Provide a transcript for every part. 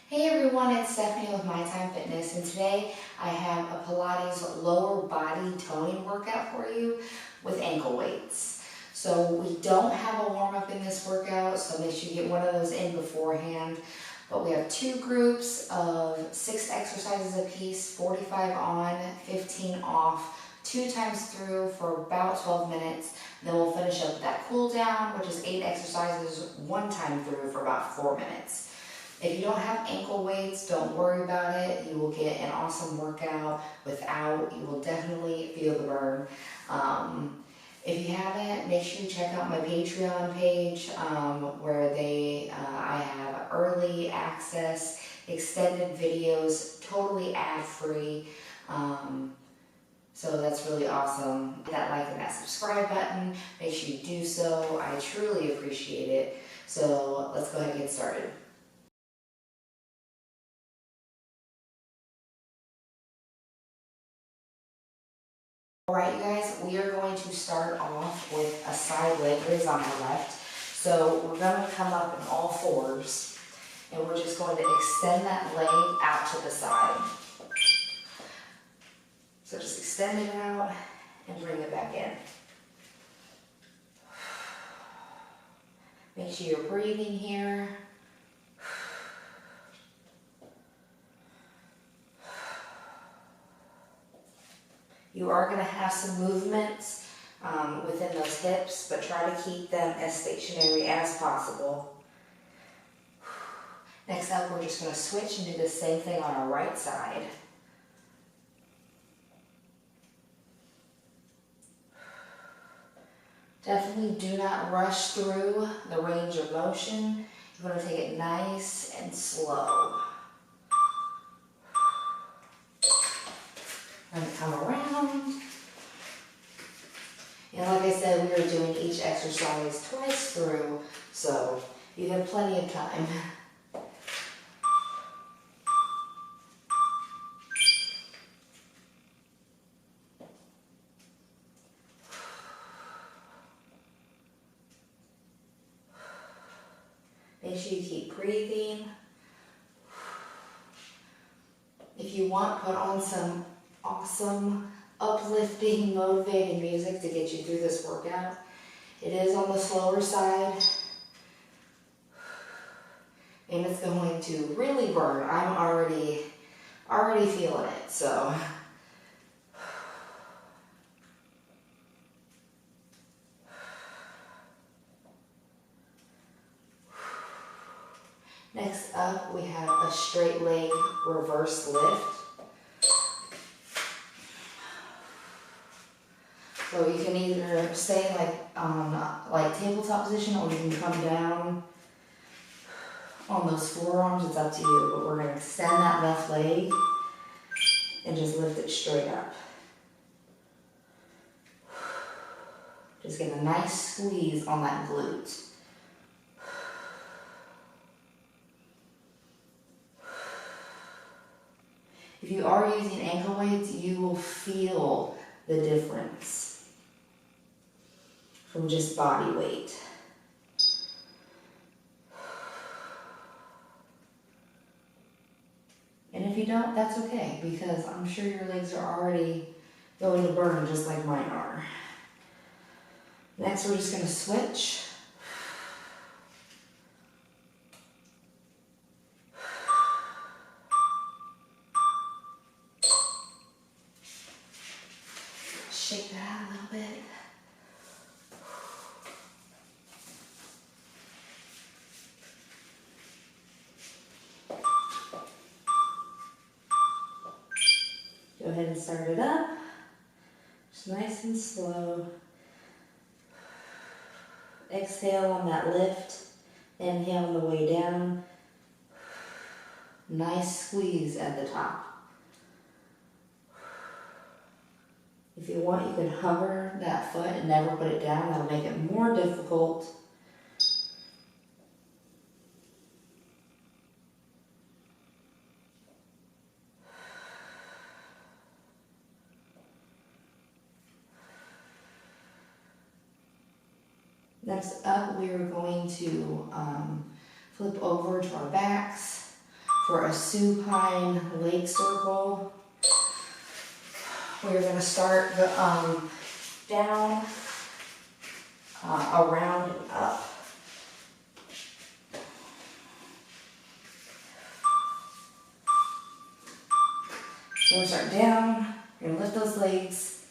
Hey everyone, it's Stephanie with My Time Fitness, and today I have a Pilates lower body toning workout for you with ankle weights. So we don't have a warm-up in this workout, so make sure you get one of those in beforehand. But we have two groups of 6 exercises apiece, 45 on, 15 off, 2 times through for about 12 minutes. And then we'll finish up with that cool down, which is 8 exercises, 1 time through for about 4 minutes. If you don't have ankle weights, don't worry about it. You will get an awesome workout without. You will definitely feel the burn. If you haven't, make sure you check out my Patreon page where I have early access, extended videos, totally ad-free. So that's really awesome. Hit that like and that subscribe button. Make sure you do so. I truly appreciate it. So let's go ahead and get started. Alright you guys, we are going to start off with a side leg raise on our left. So we're going to come up in all fours and we're just going to extend that leg out to the side. So just extend it out and bring it back in. Make sure you're breathing here. You are going to have some movements within those hips, but try to keep them as stationary as possible. Next up, we're just going to switch and do the same thing on our right side. Definitely do not rush through the range of motion. You're going to take it nice and slow. And come around. And like I said, we are doing each exercise twice through, so you have plenty of time. Make sure you keep breathing. If you want, put on some awesome, uplifting, motivating music to get you through this workout. It is on the slower side, and it's going to really burn. I'm already feeling it, so. Next up, we have a straight leg reverse lift. So you can either stay like tabletop position, or you can come down on those forearms. It's up to you, but we're going to extend that left leg and just lift it straight up. Just get a nice squeeze on that glute. If you are using ankle weights, you will feel the difference from just body weight. And if you don't, that's okay, because I'm sure your legs are already going to burn just like mine are. Next, we're just going to switch. Shake that out a little bit. Go ahead and start it up. Just nice and slow. Exhale on that lift. Inhale on the way down. Nice squeeze at the top. If you want, you can hover that foot and never put it down. That'll make it more difficult. Next up, we are going to flip over to our backs for a supine leg circle. We're going to start down, around and up. So we're going to start down, you're going to lift those legs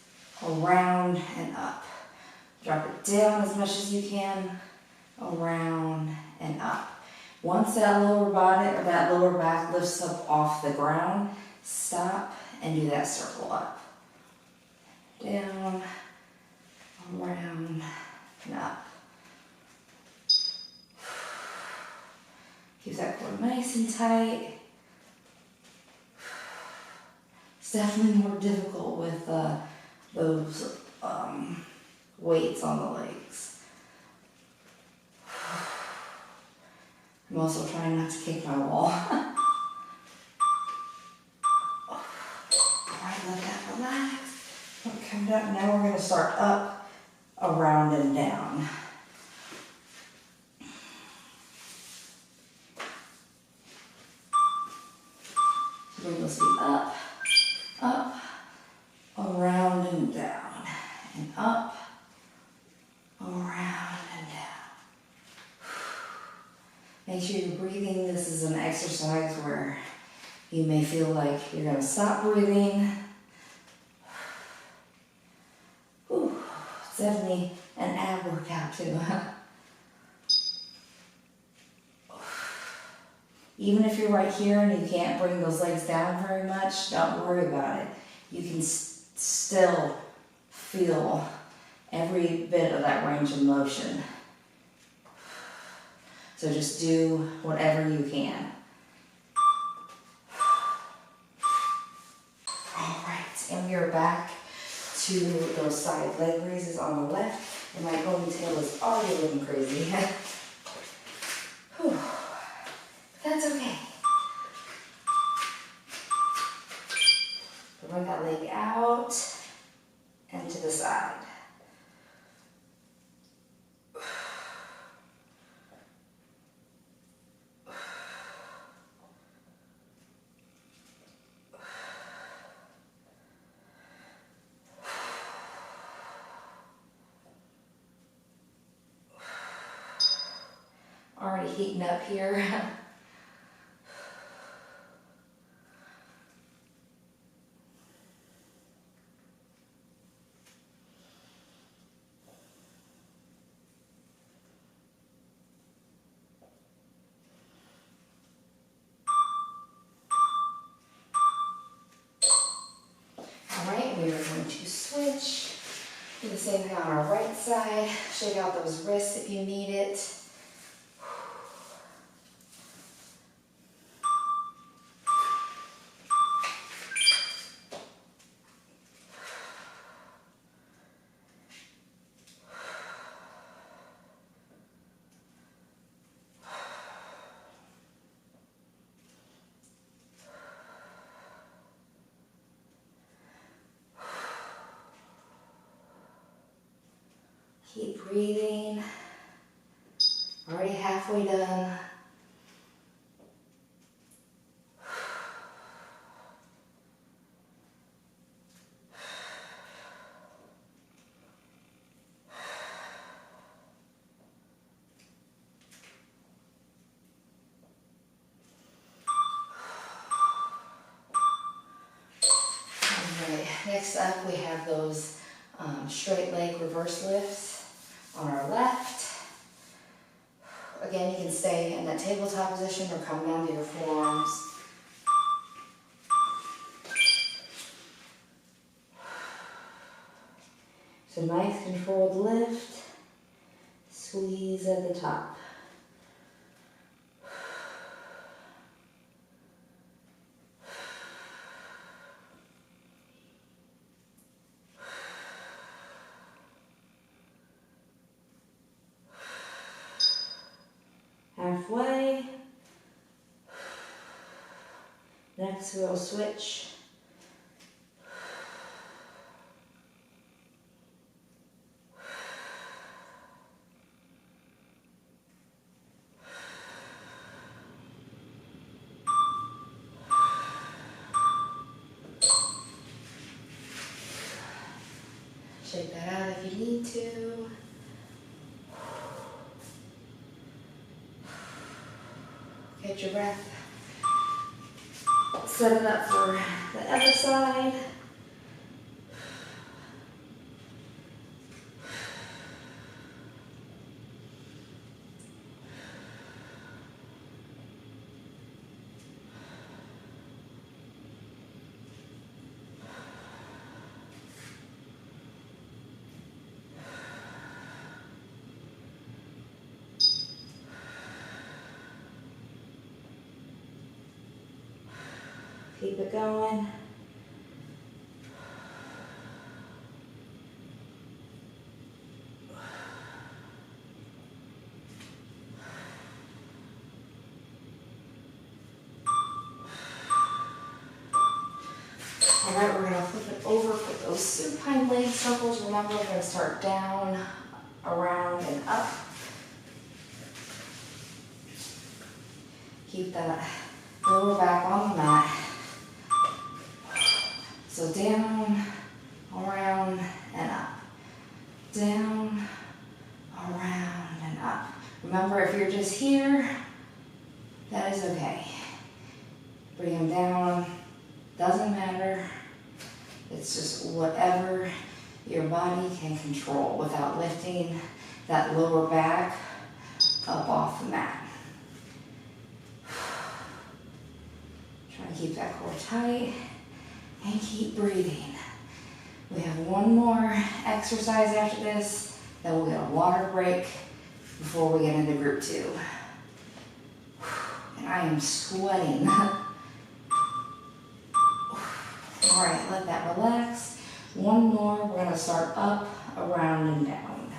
around and up. Drop it down as much as you can, around and up. Once that lower body or that lower back lifts up off the ground, stop and do that circle up. Down, around, and up. Keep that core nice and tight. It's definitely more difficult with those weights on the legs. I'm also trying not to kick my wall. Alright, let that relax. Come down. Now we're going to start up, around, and down. Bring those feet up, around and down, and up, around and down. Make sure you're breathing. This is an exercise where you may feel like you're going to stop breathing. Whew. It's definitely an ab workout too. Even if you're right here and you can't bring those legs down very much, don't worry about it. You can still feel every bit of that range of motion. So just do whatever you can. All right, and we are back to those side leg raises on the left, and my ponytail is already looking crazy. Whew. That's okay. Bring that leg out and to the side. Already heating up here. Alright, we are going to switch. Do the same thing on our right side. Shake out those wrists if you need it. Keep breathing. Already halfway done. Alright, next up we have those straight leg reverse lifts. On our left, again, you can stay in that tabletop position or come down to your forearms. So nice controlled lift, squeeze at the top. Halfway. Next we'll switch. Shake that out if you need to. Get your breath. Set it up for the other side. Keep it going. All right, we're gonna flip it over for those supine leg circles. Remember, we're gonna start down, around, and up. Keep that lower back on the mat. So down, around, and up. Down, around, and up. Remember, if you're just here, that is okay. Bring them down, doesn't matter. It's just whatever your body can control without lifting that lower back up off the mat. Try to keep that core tight and keep breathing. We have one more exercise after this, then we'll get a water break before we get into group 2. And I am sweating. All right, let that relax. One more, we're gonna start up, around, and down.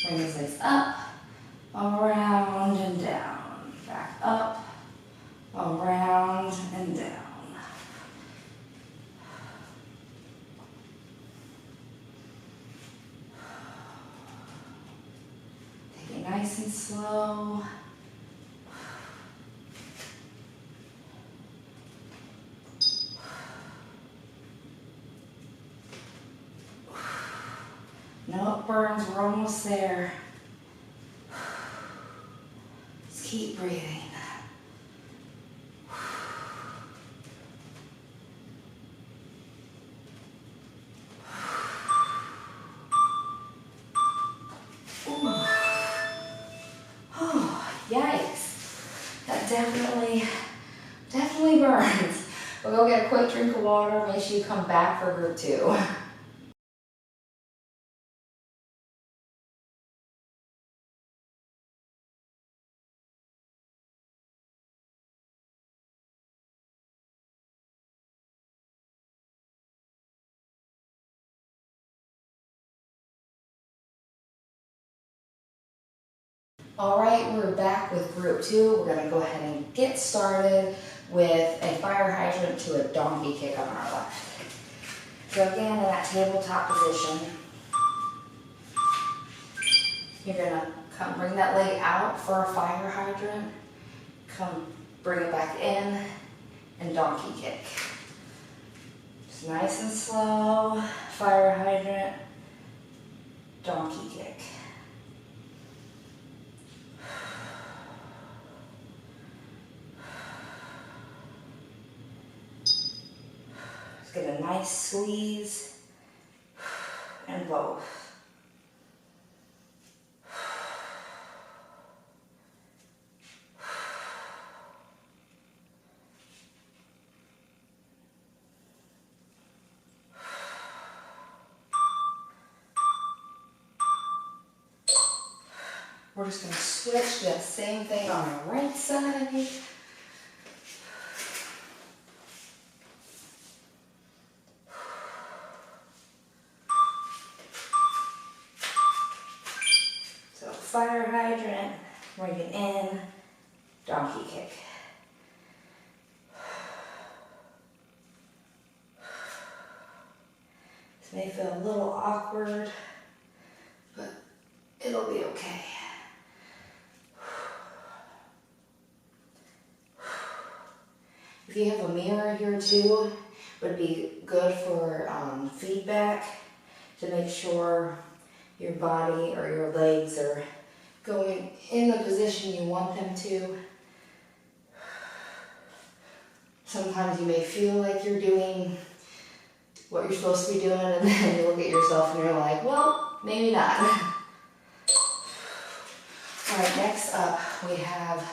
Bring these legs up, around, and down. Back up, around, and down. Nice and slow. No, it burns, we're almost there. Just keep breathing. Yikes, that definitely burns. We'll go get a quick drink of water, make sure you come back for group 2. All right, we're back with group 2. We're gonna go ahead and get started with a fire hydrant to a donkey kick on our left. So again, in that tabletop position, you're gonna come bring that leg out for a fire hydrant, come bring it back in, and donkey kick. Just nice and slow, fire hydrant, donkey kick. Get a nice squeeze and both. We're just going to switch to that same thing on our right side. Fire hydrant, bring it in, donkey kick. This may feel a little awkward, but it'll be okay. If you have a mirror here too, it would be good for feedback to make sure your body or your legs are going in the position you want them to. Sometimes you may feel like you're doing what you're supposed to be doing, and then you look at yourself and you're like, well, maybe not. All right, next up we have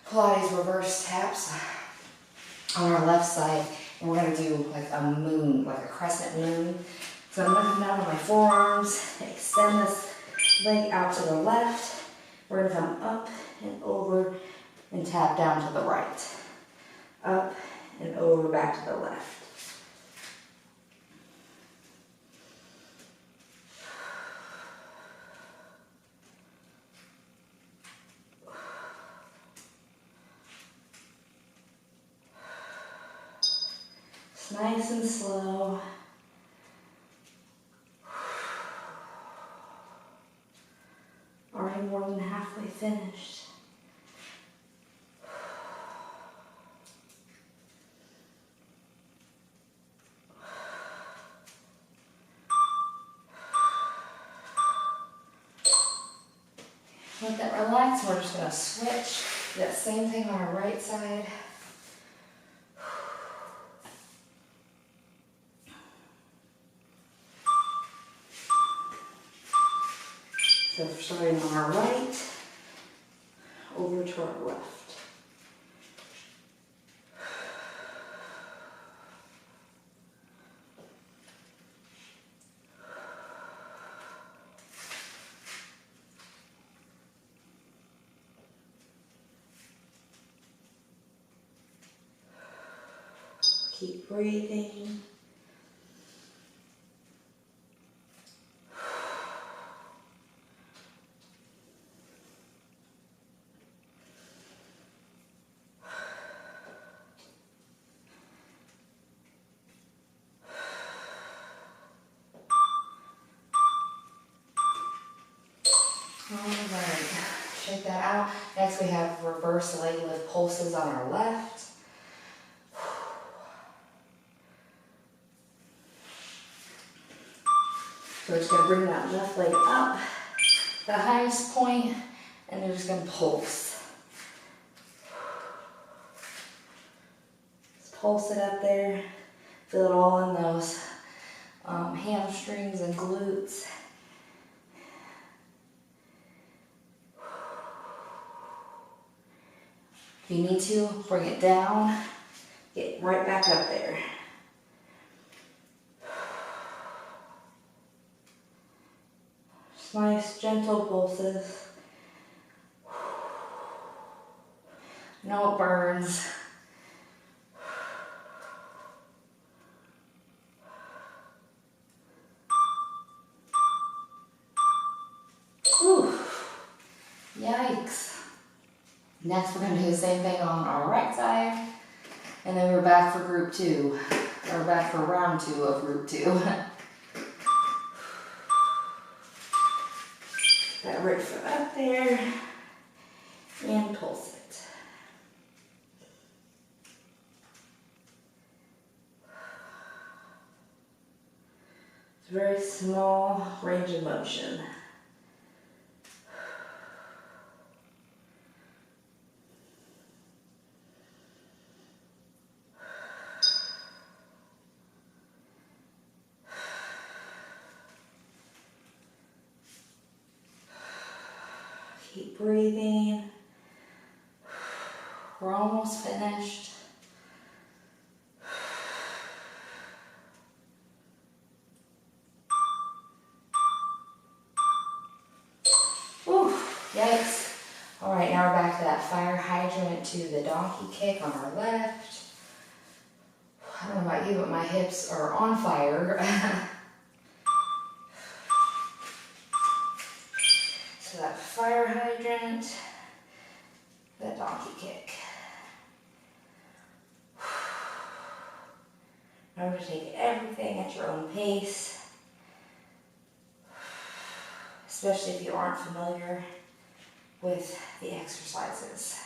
Pilates reverse taps on our left side, and we're gonna do like a moon, like a crescent moon. So I'm gonna come down on my forearms, extend this leg out to the left. We're gonna come up and over and tap down to the right. Up and over, back to the left. It's nice and slow. Already more than halfway finished. Let that relax. We're just going to switch. Do that same thing on our right side. So starting on our right, over to our left. Keep breathing. Alright, shake that out. Next we have reverse leg lift pulses on our left. So we're just going to bring that left leg up, the highest point, and we're just going to pulse. Just pulse it up there. Feel it all in those hamstrings and glutes. If you need to, bring it down, get right back up there. Just nice, gentle pulses. No, it burns. Whew. Yikes. Next, we're going to do the same thing on our right side, and then we're back for group 2, or back for round 2 of group 2. That right foot up there, and pulse it. It's a very small range of motion. Keep breathing. We're almost finished. Whew, yikes. All right, now we're back to that fire hydrant to the donkey kick on our left. I don't know about you, but my hips are on fire. So that fire hydrant, that donkey kick. Remember to take everything at your own pace, especially if you aren't familiar with the exercises.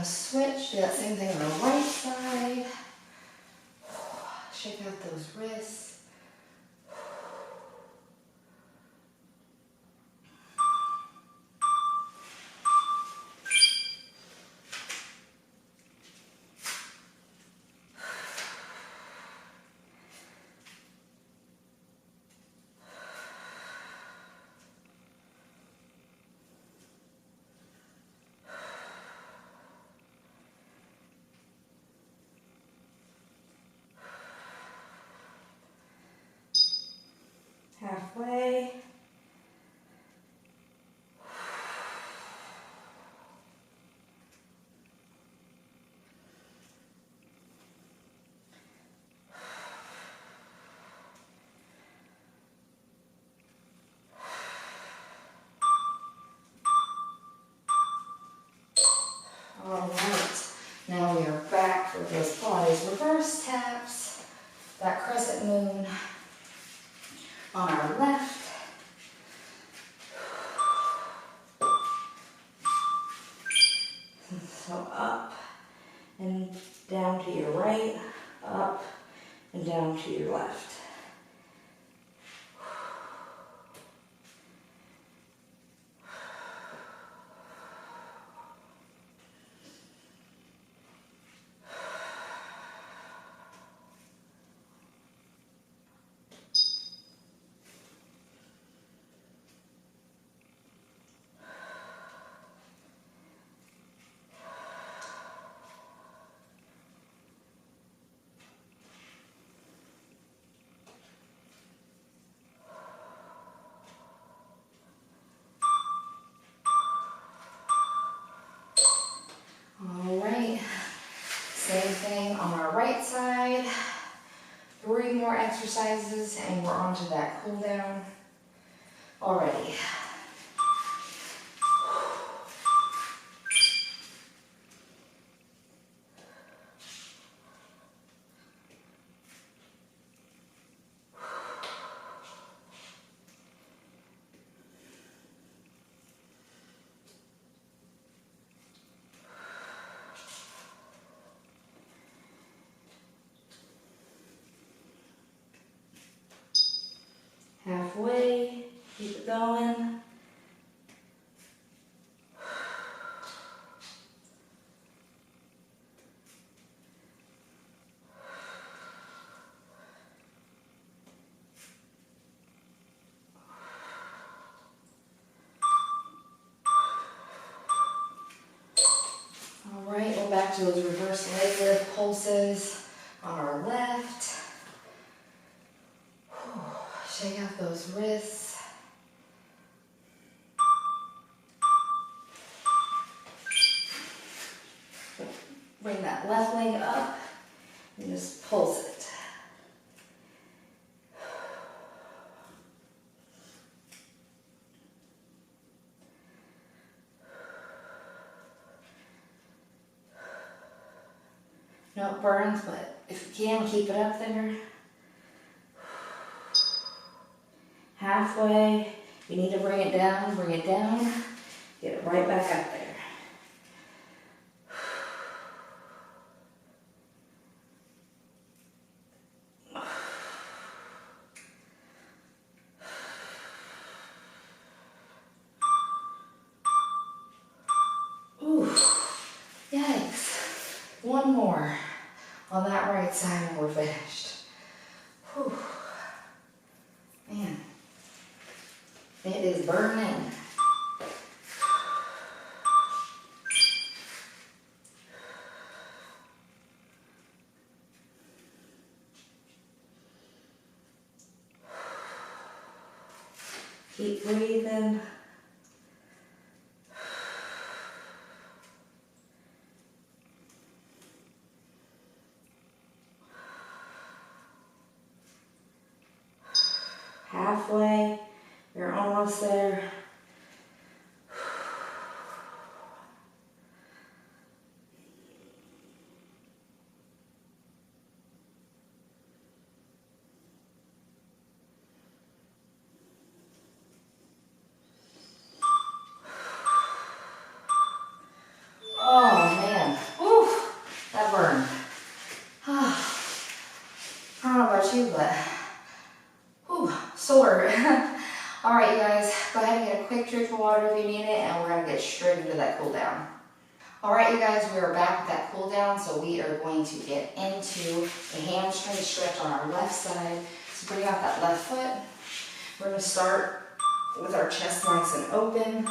switch, do that same thing on the right side. Shake out those wrists. Halfway. All right, now we are back for those Pilates reverse taps, that crescent moon on our left. So up and down to your right, up and down to your left. All right, same thing on our right side. 3 more exercises and we're on to that cool down already. Halfway, keep it going. All right, we're back to those reverse leg lift pulses on our left. Shake out those wrists. Bring that left leg up and just pulse it. No, it burns, but if you can, keep it up there. Halfway, you need to bring it down, get it right back up there. Ooh, yikes. One more on that right side and we're finished. Whew. Man. It is burning. Keep breathing. Halfway. You're almost there. Oh man, minute and we're gonna get straight into that cool down. All right, you guys, we are back with that cool down. So we are going to get into a hamstring stretch on our left side. So bring out that left foot. We're gonna start with our chest nice and open.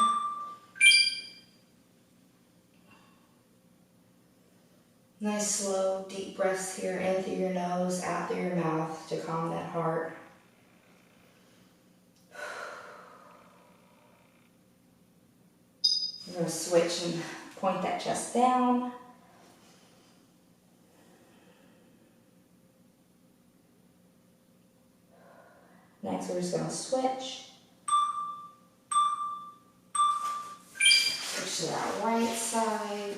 Nice, slow, deep breaths here, in through your nose, out through your mouth to calm that heart. We're going to switch and point that chest down. Next, we're just going to switch. Switch to that right side.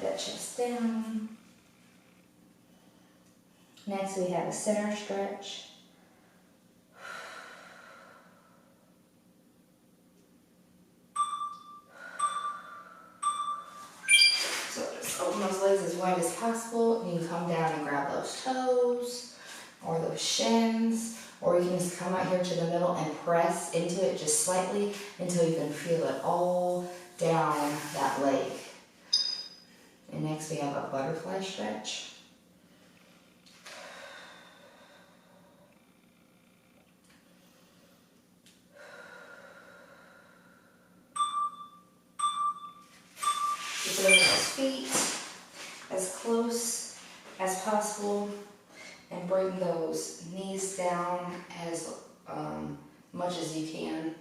That chest down. Next we have a center stretch. So just open those legs as wide as possible. You can come down and grab those toes or those shins, or you can just come out here to the middle and press into it just slightly until you can feel it all down that leg. And next we have a butterfly stretch. You bring those feet as close as possible and bring those knees down as much as you can.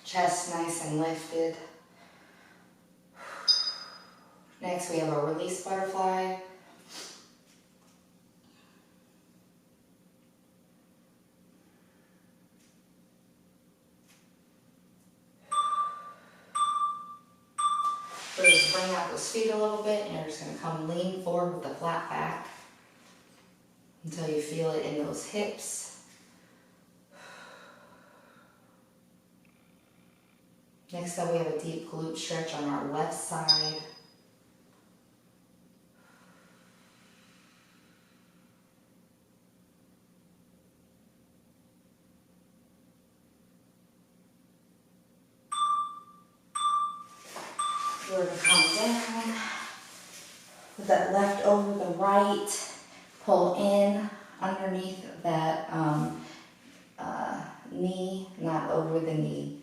Chest nice and lifted. Next, we have a release butterfly. So just bring out those feet a little bit, and you're just going to come lean forward with the flat back until you feel it in those hips. Next up, we have a deep glute stretch on our left side. We're going to come down with that left over the right, pull in underneath that knee, not over the knee.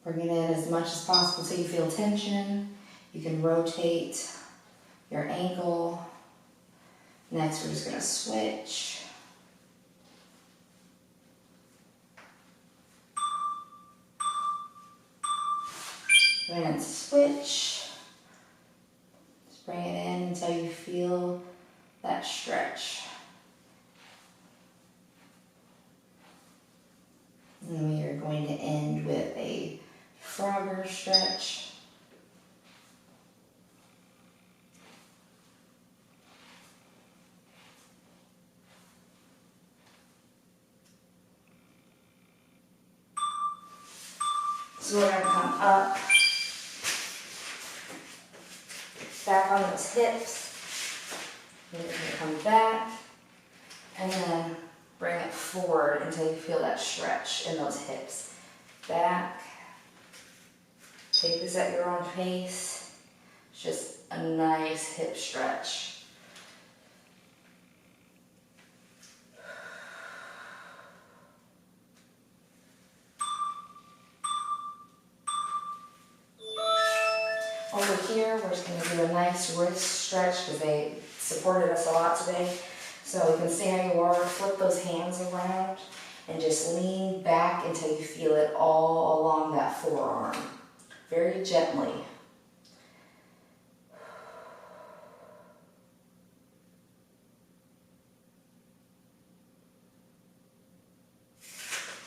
Bring it in as much as possible so you feel tension. You can rotate your ankle. Next, we're just going to switch. And switch. Just bring it in until you feel that stretch. And we are going to end with a frogger stretch. So we're going to come up. Back on those hips. Then you're going to come back and then bring it forward until you feel that stretch in those hips. Back. Take this at your own pace. It's just a nice hip stretch. Over here, we're just going to do a nice wrist stretch because they supported us a lot today. So you can stay how you are, flip those hands around, and just lean back until you feel it all along that forearm. Very gently.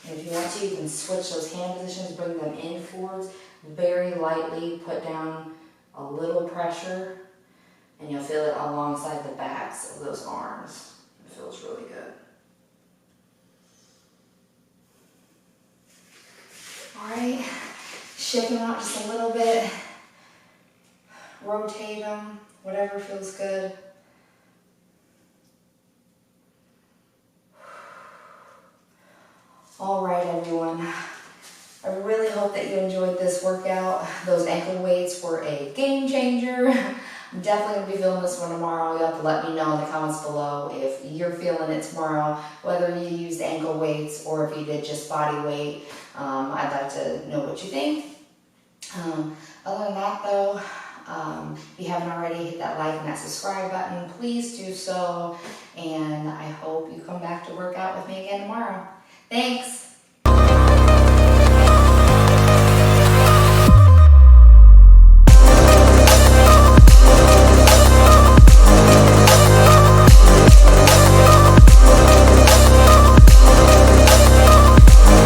And if you want to, you can switch those hand positions, bring them in forwards, very lightly put down a little pressure, and you'll feel it alongside the backs of those arms. It feels really good. All right, shake them out just a little bit, rotate them, whatever feels good. All right, everyone. I really hope that you enjoyed this workout. Those ankle weights were a game changer. I'm definitely going to be feeling this one tomorrow. You'll have to let me know in the comments below if you're feeling it tomorrow, whether you used ankle weights or if you did just body weight. I'd like to know what you think. Other than that though, if you haven't already, hit that like and that subscribe button. Please do so. And I hope you come back to work out with me again tomorrow. Thanks.